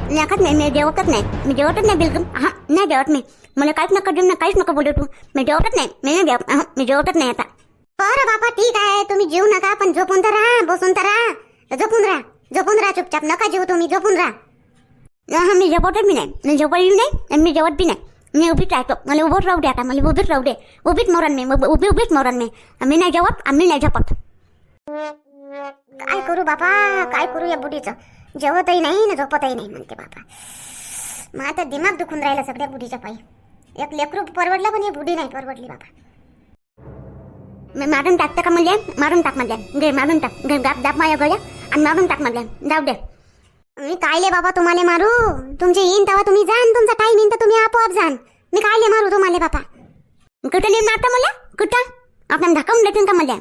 नाही खात नाही, मी जेवतच नाही, मी जेवतच नाही बिलकुल. हा नाही जेवत मी. मला काहीच नका देऊ ना, काहीच नका बोलू तू. मी जेवतच नाही, मी नाही जेवत. मी जेवतच नाही आता. बरं बाबा ठीक आहे, तुम्ही जेवू नका, पण झोपून तर राहा, बसून तर राहा. झोपून राहा चुपचाप, नका जेवू तुम्ही, झोपून राहा. हा मी झोपतच मी नाही, मी झोपली नाही आणि मी जेवत बी नाही. मी उभीच राहतो, मला उभंच राहू दे आता, मला उभीच राहू दे. उभीच मरण मी, उभीच मरण मी. मी नाही जेवत आणि नाही झोपत. काय करू बाबा, काय करू या बुढीचं. जेवतही नाही ना झोपतही नाही म्हणते बाबा. मग आता दिमाग दुखून राहिला सगळ्या बुढीच्या पायी. एक लेकरू परवडलं पण ही बुढी नाही परवडली बाबा. मी मारून टाकतं का म्हणले, मारून टाक म्हणले. घे मारून टाक, घे दाब माझ्या गळ्या आणि मारून टाक म्हणले. जाऊ दे. मी कायले बाबा तुम्हाला मारू, तुमचे येईन तेव्हा तुम्ही जाण, तुमचा टाईम येईन तर तुम्ही आपोआप जाण. मी कायले मारू तुम्हाला बाबा. कुठं नेऊन मारता मला, कुठं आपण ढकवून देतील का मला.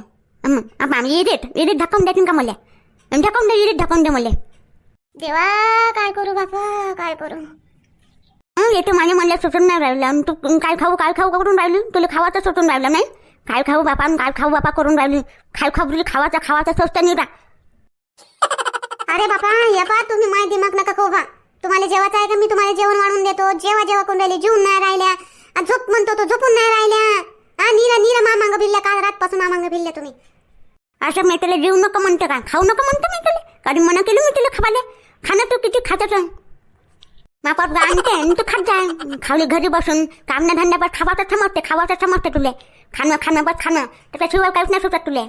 आपण इरीत ढकवून देतील का मला, ढकवून दे, इरीत ढकवून दे मला. देवा काय करू बाबा, काय करू. येतो माझ्या मला सुटून नाही राहिलं. तू काय खाऊ करून राहिली, तुला खावाचं सुटून राहिलं नाही. काय खाऊ बापा करून राहिली. खावाचा स्वस्त नाही रा. अरे बापा या पा, तुम्ही माझे दिमाग नका खाऊ बा. तुम्हाला जेवायचं आहे का, मी तुम्हाला जेवण वाढून देतो. जेवा करून राहिले, जेवून नाही राहिल्या. झोप म्हणतो तो झोपून नाही राहिल्या. नीरा मामांग भिल्ल्या, काल रातपासून मामांग भिल्ल्या तुम्ही. असं मी त्याला जेवू नको म्हणतो का, खाऊ नको म्हणतो मी तुला. कारण मना केलं मी तुला खावाले. खाणं तू किती खातच मापात आणते तू खात जाय. खावली घरी बसून काम ना धंदा बस खावाचं समजते तुले. खाणं त्याच्याशिवाय काहीच नाही सुटत तुले.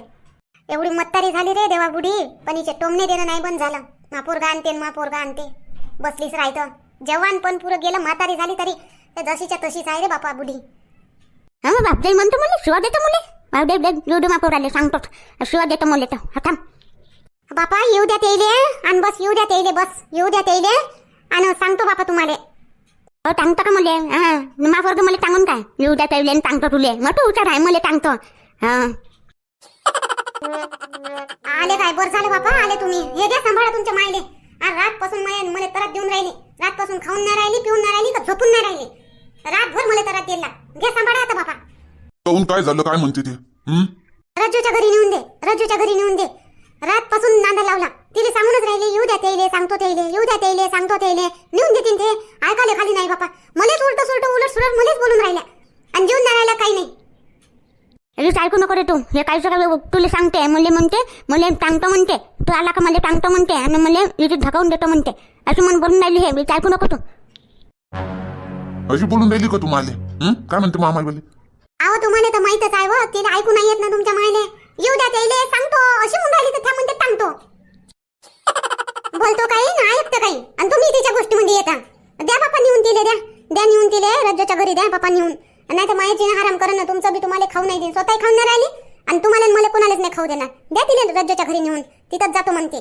एवढी म्हातारी झाली रे देवा बुढी, पण हिचे टोमणे देणं नाही बंद झालं. मापोरगा आणते बसलीच राहतं. जवान पण पुरं गेलं, म्हातारी झाली तरी जशीच्या तशीच आहे रे बापा बुढी. हा बापजाई म्हणतो मला, शिवा देतो मुले. बापडे मापोर आले सांगतो, शिवा देतो मुले तर. हा थांब बापा, येऊ द्या तेले आणि बस, येऊ द्या तेले आणि सांगतो बापा तुम्हाला. हो सांगतो का मुले. हा मापोरग मला सांगून काय, येऊ द्या तेले आणि सांगतो तुले. मग तू हुशार आहे, मला सांगतो. हा आले काय, बरं झालं बापा आले तुम्ही. हे घ्या सांभाळा तुमच्या मायले. रातपासून मला त्रास देऊन राहिली. रातपासून खाऊन नाही राहिली, पिऊन नाही राहिली, का झोपून नाही राहिली. रातभर मला त्रास दिला. घे सांभाळा आता बापा. काऊन काय झालं, काय म्हणते ते. रज्जूच्या घरी नेऊन दे. रातपासून नांदा लावला. तिला सांगूनच राहिले, येऊ द्या तेले, सांगतो तेले. नेऊन देतील ते. ऐकायला खाली नाही बापा. मलाच उलट सुलट मलाच बोलून राहिल्या आणि जेवून नाही राहिला काही नाही. ऐकू नको रे तू. हे काय सगळं तुला सांगते, मला सांगतो म्हणते. तू आला का मला सांगतो म्हणते आणि मला इथे धकावून देतो म्हणते. असं म्हणून बोलून राहिली. हे ऐकू नको तू. अशी बोलून राहिली का तुम्हाला. काय म्हणते मामा बोले. अहो तुम्हाला तर माहितच आहे व, तिला ऐकू नाही येत ना तुमच्या मायले. येऊ द्या तेले, सांगतो अशी म्हणून राहिली तर त्या म्हणते सांगतो. बोलतो काही ना ऐकतं काही, आणि तुम्ही तिच्या गोष्टीमध्ये येता. द्या बापा नेऊन तिले, द्या नेऊन तिले रज्जूच्या घरी द्या बापा नेऊन. नाही तर मायाची हराम करा ना, तुमचं बी तुम्हाला खाऊ नाही देईन. स्वतः खाऊन नाही राहिली आणि तुम्हाला मला कोणालाच नाही खाऊ देणार. द्या तिले रज्जूच्या घरी नेऊन, तिथंच जातो म्हणते.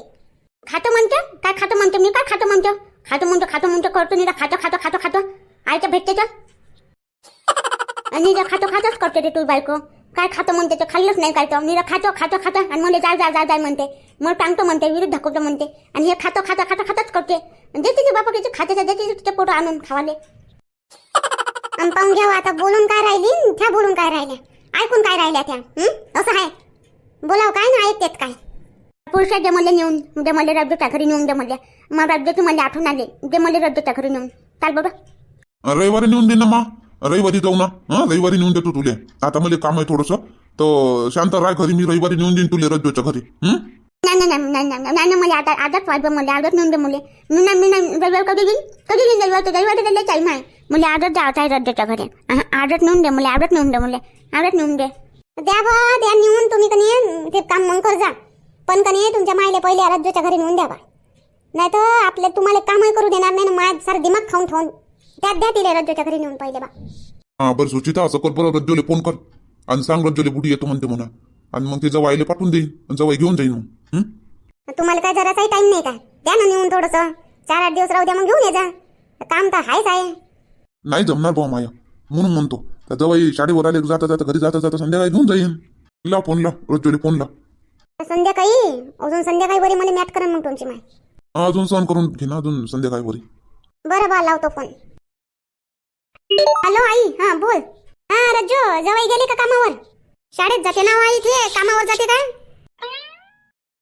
खातो म्हणते, काय खातो म्हणते, मी काय खातो म्हणतो. खातो म्हणतो करतो नाही. खातो आयचं भेटते तर आणि खातोच करते ते तू बायको. काय खातो म्हणते ते खाल्लंच नाही काय तर. निरा खातो आणि मला जाय म्हणते. मग टांगतो म्हणते, विरुद्ध ढकवतो म्हणते. आणि हे खातोच करते. देते की बापा किती खाते, देते तिथे पोटं आणून खावाले. आणि पाहून घ्यावा आता, बोलून काय राहिली त्या, बोलून काय राहिल्या, ऐकून काय राहिल्या त्या. असं आहे, बोलाव काय ना ऐकतेत काय. पुरुषा दे मला नेऊन, दे मला रज्जूच्या घरी नेऊन, दे मला. मग रज्जूची मला आठवण आली, दे मला रज्जूच्या घरी नेऊन. चाल बाबा. रविवारी नेऊन दे ना मा, रविवारी जाऊ ना. रविवारी नेऊन देतो तुले. आता मला काम आहे थोडंसं, तर शांत राह घरी. मी रविवारी नेऊन देईन तुले रज्जूच्या घरी. नाही मला आजच वाजव, मला आजच नेऊन दे मुले. मी नाही रविवार कधी घेईन रविवार त्याला टाईम आहे. मला आजच जायचं आहे रज्जूच्या घरी. आजच नेऊन दे मुले, आजच नेऊन दे. द्या बा, द्या नेऊन. तुम्ही कधी ते काम मग कर जा, पण कधी तुमच्या मायले पहिले रज्जूच्या घरी नेऊन द्या बा. नाही तर आपले तुम्हाला कामही करू देणार नाही ना. माझा सारा दिमाग खाऊन ठेवून त्यात द्या तिले रज्जूच्या घरी नेऊन पहिले बा. हा बरं सुचिता, असं कर बरं, रज्जूले फोन कर आणि सांग रज्जूले बुढी येतो म्हणते म्हणा. आणि मग ते जवाईले पाठवून देईन आणि जवाई घेऊन जाईन मग. तुम्हाला काय जराचाही टाइम नाही का, द्या ना नेऊन थोडंसं. 4-8 दिवस राहू द्या, मग घेऊन ये जा. काम तर हायच आहे. नाही जमणार भाऊ माया, म्हणून म्हणतो. त्या जवाई शाळेवर आले, जाता घरी जाता संध्याकाळी घेऊन जाईन. लाव फोन, लाव रज्जूले फोन लाव. संध्याकाळी वरी मला मॅट करा मग तुमची माय. अजून सहन करून घे ना, अजून संध्याकाळी वरी. बरं बा, लावतो फोन. हॅलो आई. हा बोल. हा रज्जू, जवाई गेली का कामावर. शाळेत जाते ना आई, इथे कामावर जाते काय.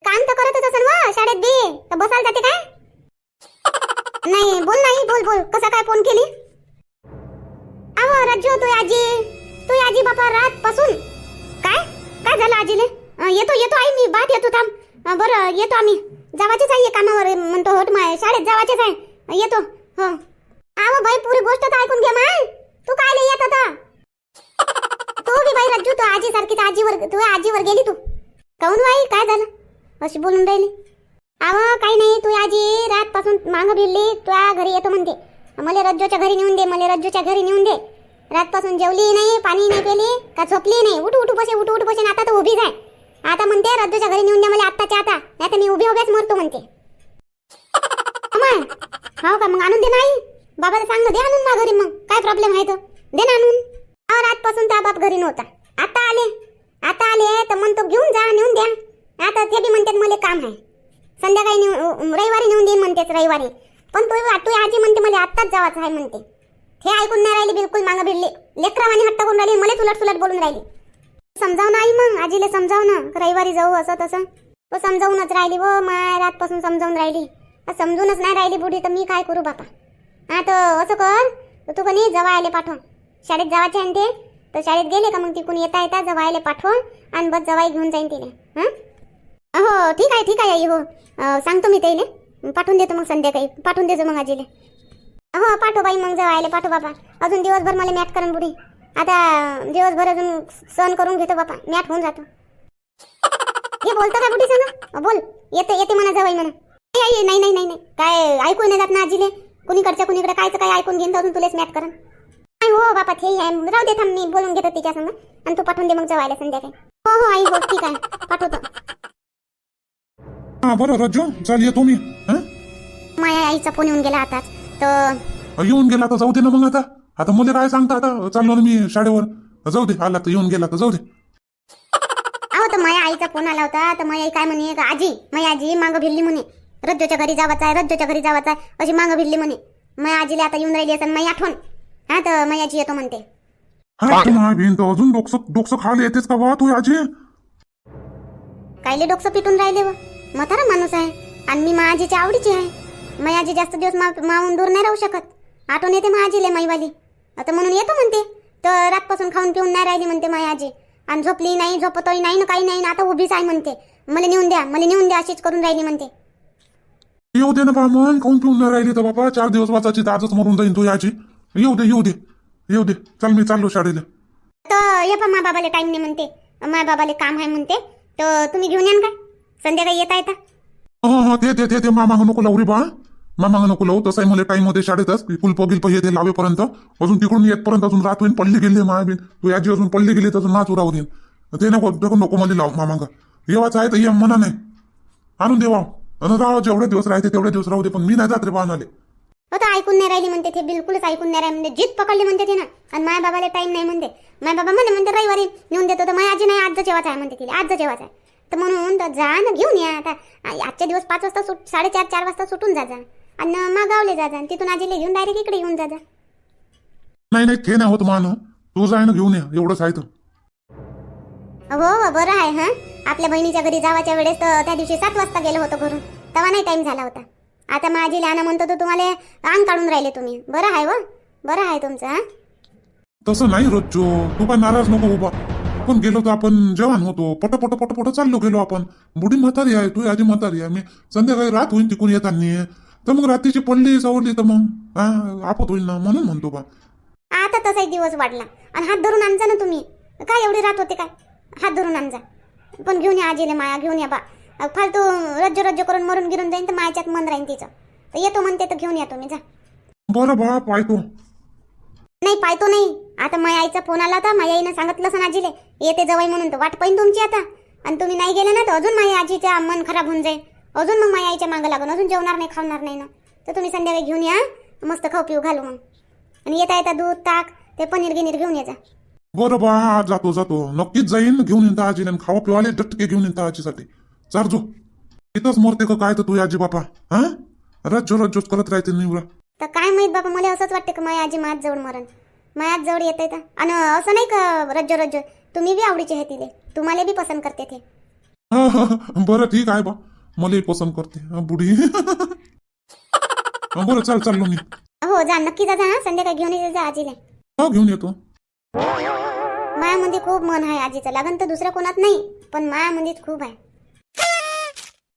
काम तर करतच असेल वा शाळेत बी, तर बसायला जाते काय. नाही बोल बोल कसा काय फोन केली? अहो राजू तू आजी बापा रात पासून काय झालं आजीले? येतो आई मी बात येतो थांब. बरं येतो आम्ही. जावाचेच आहे कामावर म्हणतो होत माय शाळेत जावाचेच आहे येतो. हो अहो बाई पुरी गोष्ट तर ऐकून घे माय. तू काय येत होता? तू बी बाई राजू तू आजी सारखीच आजीवर गेली तू. काऊन बाई काय झालं अशी बोलून राहिली? अहो काही नाही तू आजी रात पासून मांग भिडली तुझ्या घरी येतो म्हणते. मला रज्जूच्या घरी नेऊन दे. रात पासून जेवली नाही पाणी नाही पेली का झोपली नाही. उठू बसे आता तर उभीच आहे. आता म्हणते रज्जूच्या घरी नेऊन दे मला आत्ताच्या आता नाही तर मी उभ्याच मरतो म्हणते. हो का मग आणून दे नाही बाबाला सांग दे आणून ना घरी. मग काय प्रॉब्लेम आहे तर दे ना आणून. रात पासून त्या बाप घरी नव्हता. आता आले तर म्हणतो घेऊन जा नेऊन द्या. आता ते बी म्हणतात मला काम आहे संध्याकाळी रविवारी नेऊन देईन म्हणतेच रविवारी. पण तू आजी म्हणते मला आत्ताच जावाचं आहे म्हणते. हे ऐकून नाही राहिली बिलकुल मागं भिडली. लेकरावानी हट्ट करून राहिली मला सुलट बोलून राहिली. समजाव ना आई मग आजीला समजाव ना रविवारी जाऊ असं तसं. तो समजावूनच राहिली व माय रात पासून समजावून राहिली. समजूनच नाही राहिली बुढी तर मी काय करू बापा. आता असं कर तू कधी जवायले पाठव. शाळेत जावाचे आहे ते तर शाळेत गेले का मग तिकून येता जवायले पाठव आणि बस जवाई घेऊन जाईन तिने. हो ठीक आहे आई. हो सांगतो मी त्याला पाठवून देतो मग संध्याकाळी पाठवून देतो मग आजीले. हो पाठव बाई मग जवायले पाठव बापा. अजून दिवसभर मला मॅट करून बुडी. आता दिवसभर अजून सहन करून घेतो बापा मॅट होऊन जातो. हे बोलतो का बुडी सांगा बोल येते म्हणा जवाई म्हणा. नाही काय ऐकून नाही जात ना आजीले. कुणीकडच्या कुणीकडे कायचं काय ऐकून घेईन तर अजून तुलेच मॅट करा. हो बापा ते राहू दे थांब मी बोलून घेतो तिच्या संग आणि तू पाठवून दे मग जवायला संध्याकाळी. हो आई हो ठीक आहे पाठवतो. हा बरं रज्जू चाल येतो मी. माझ्या आईचा फोन येऊन गेला आताच तर येऊन गेला तर जाऊ दे ना मग. आता मला काय सांगता आता चाललो ना मी शाळेवर. जाऊ दे आला तर येऊन गेला तर जाऊ दे. अहो तर माझ्या आईचा फोन आला होता तर माझी आई काय म्हणे माझी आजी मागं भिडली म्हणे. रज्जूच्या घरी जावाचं आहे अशी मागं भिडली म्हणे. माझ्या आजीला आता येऊन राहिली असं माझी आठवण. हा तर माझी आजी येतो म्हणते. अजून डोकसं खायला येतेच का बा तू आजी? कायले डोकसं पिटून राहिले व म्हातारा माणूस आहे आणि मी माझीच्या आवडीची आहे. माझी आजी जास्त दिवस मावून दूर नाही राहू शकत. आठवण येते माझीले माईवाली. आता म्हणून येतो म्हणते. तर रातपासून खाऊन पिऊन नाही राहिली म्हणते माझी आजी. आणि झोपली नाही झोपतही नाही ना काही नाही ना आता उभीच आहे म्हणते. मला नेऊन द्या अशीच करून राहिली म्हणते. येऊ दे ना बा मग खाऊन पिऊन नाही राहिली तर बाबा 4 दिवस वाचायची तर आजच मरून जाईन तू आजी. येऊ दे चल मी चाललो शाळेला. तर ये पा मा बाबाला टाइम नाही म्हणते. माय बाबाले काम आहे म्हणते तर तुम्ही घेऊन या काय संध्याकाळी येता. हो ते मामांग नको लावू रे बा. मामांग नको लावू तसंही मला टाइम मध्ये शाळेतच कुलप येते लावेपर्यंत अजून तिकडून येतपर्यंत अजून रात होईन पडली गेली मायाबीन. तू आजी अजून पडली गेली तर अजून नाच उराव देईन. ते नको मला लाव मामांग. येवाच आहे तर ये म्हणा नाही आणून देवा. राहा जेवढे दिवस राहते तेवढे दिवस राहू दे पण मी नाही जात रे बा आणाले. आता ऐकून नाही राहिली म्हणते ते बिलकुलच ऐकून नाही राहिली म्हणते. जीत पकडली म्हणते ते ना आणि माझ्या बाबाला टाइम नाही म्हणते. माझ्या बाबा म्हणते रविवारी नेऊन देतो तर माझी आजी नाही आज जेवायचं आहे म्हणते तिला आज जेवायचं आहे. तर म्हणून तर जा ना घेऊन या. आता आजच्या दिवस 5 वाजता 4:30 वाजता सुटून जा आणि मागावले जा तिथून आजीला घेऊन डायरेक्ट इकडे येऊन जा. नाही ते नाही होत मान. तू जाय ना घेऊन या एवढंच आहे तर. हो बरं आहे. हा आपल्या बहिणीच्या घरी जावाच्या वेळेस तर त्या दिवशी 7 वाजता गेलो होतो घरून तेव्हा नाही टाइम झाला होता. आता माझी लहान म्हणतो तर तुम्हाला अंग काढून राहिले तुम्ही. बरं आहे बरं आहे तुमचं. हा तसं नाही रोजचो तू काय नाराज नको उभा. आपण गेलो तर आपण जवान होतो पट चाललो गेलो आपण. बुडी म्हातारी आहे तू आजी म्हातारी आहे. मी संध्याकाळी रात होईन तिकून येताना तर मग रात्रीची पडली सावडली तर मग आपत होईल ना म्हणून म्हणतो बा. आता तसाही दिवस वाढला आणि हात धरून आणजा ना तुम्ही. काय एवढी रात होते काय हात धरून आणजा. पण घेऊन या आजीले माया घेऊन या बा. फालतू रज्जो करून मरून गिरून जाईन तर मायाच्यात मन राहीन तिचं. तर येतो म्हणते तर घेऊन या तुम्ही जा. बरं बा पाहतो. नाही पाहतो नाही. आता माझ्या आईचा फोन आला होता माझ्या आईनं सांगितलं असं आजीले येते जवाई म्हणून तर वाट पाहिन तुमची आता. आणि तुम्ही नाही गेले ना तर अजून माझ्या आजीचं मन खराब होऊन जाईल. अजून मग माझ्या आईच्या मागं लागून अजून जेवणार नाही खावणार नाही ना. तर तुम्ही संध्याकाळी घेऊन या मस्त खाऊ पिऊ घालू मग. आणि येता दूध ताक ते पनीर गिनीर घेऊन ये जा. बरं बा जातो नक्कीच जाईन घेऊन येता आजीने खावा पिवाले डटके घेऊन येता आजीसाठी. चारजो इथंच मरते का काय तर तू आजी बापा. हा रज्जोच करत राहते निवरा. तर काय माहित बाबा मला असंच वाटतं की माझी आजी माझ जवळ मरण माझ्याच जवळ येते तर. आणि असं नाही का रज्जो तुम्ही बी आवडीचे आहे तिले तुम्हाला बी पसंत करते ते. बरं ठीक आहे बा मला पसंत करते बुडी. बरं चाललो मी. हो जा, नक्की जा हा, संध्याकाळी घेऊन ये जा आजीला. हो घेऊन येतो. मायामध्ये खूप मन आहे आजीचं, लागन तर दुसऱ्या कोणात नाही, पण मायामध्ये खूप आहे.